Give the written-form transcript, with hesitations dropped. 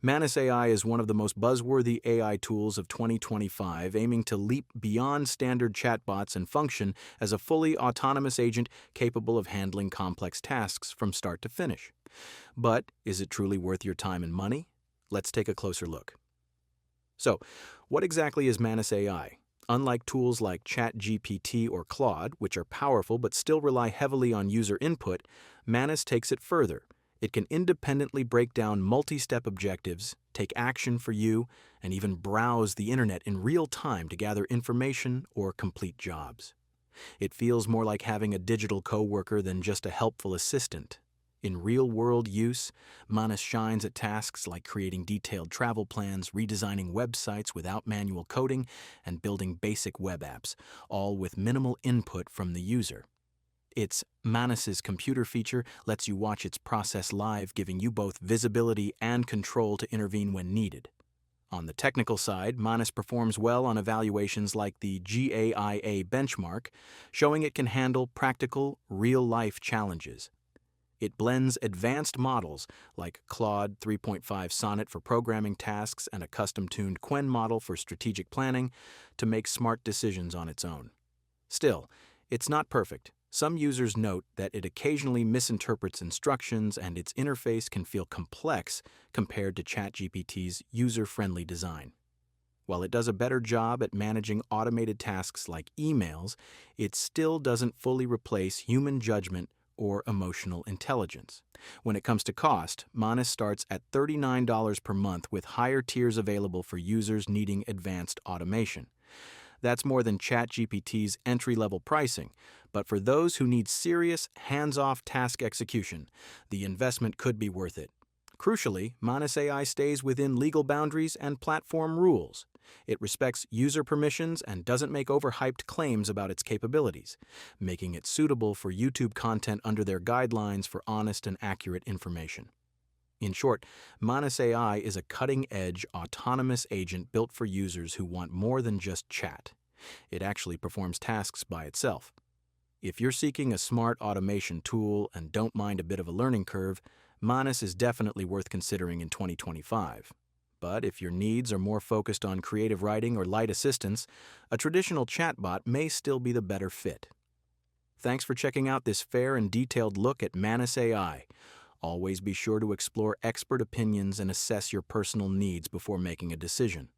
Manus AI is one of the most buzzworthy AI tools of 2025, aiming to leap beyond standard chatbots and function as a fully autonomous agent capable of handling complex tasks from start to finish. But is it truly worth your time and money? Let's take a closer look. So, what exactly is Manus AI? Unlike tools like ChatGPT or Claude, which are powerful but still rely heavily on user input, Manus takes it further. It can independently break down multi-step objectives, take action for you, and even browse the internet in real time to gather information or complete jobs. It feels more like having a digital coworker than just a helpful assistant. In real-world use, Manus shines at tasks like creating detailed travel plans, redesigning websites without manual coding, and building basic web apps, all with minimal input from the user. Its Manus's computer feature lets you watch its process live, giving you both visibility and control to intervene when needed. On the technical side, Manus performs well on evaluations like the GAIA benchmark, showing it can handle practical, real-life challenges. It blends advanced models like Claude 3.5 Sonnet for programming tasks and a custom-tuned Qwen model for strategic planning to make smart decisions on its own. Still, it's not perfect. Some users note that it occasionally misinterprets instructions and its interface can feel complex compared to ChatGPT's user-friendly design. While it does a better job at managing automated tasks like emails, it still doesn't fully replace human judgment or emotional intelligence. When it comes to cost, Manus starts at $39 per month with higher tiers available for users needing advanced automation. That's more than ChatGPT's entry-level pricing, but for those who need serious, hands-off task execution, the investment could be worth it. Crucially, Manus AI stays within legal boundaries and platform rules. It respects user permissions and doesn't make overhyped claims about its capabilities, making it suitable for YouTube content under their guidelines for honest and accurate information. In short, Manus AI is a cutting-edge, autonomous agent built for users who want more than just chat. It actually performs tasks by itself. If you're seeking a smart automation tool and don't mind a bit of a learning curve, Manus is definitely worth considering in 2025. But if your needs are more focused on creative writing or light assistance, a traditional chatbot may still be the better fit. Thanks for checking out this fair and detailed look at Manus AI. Always be sure to explore expert opinions and assess your personal needs before making a decision.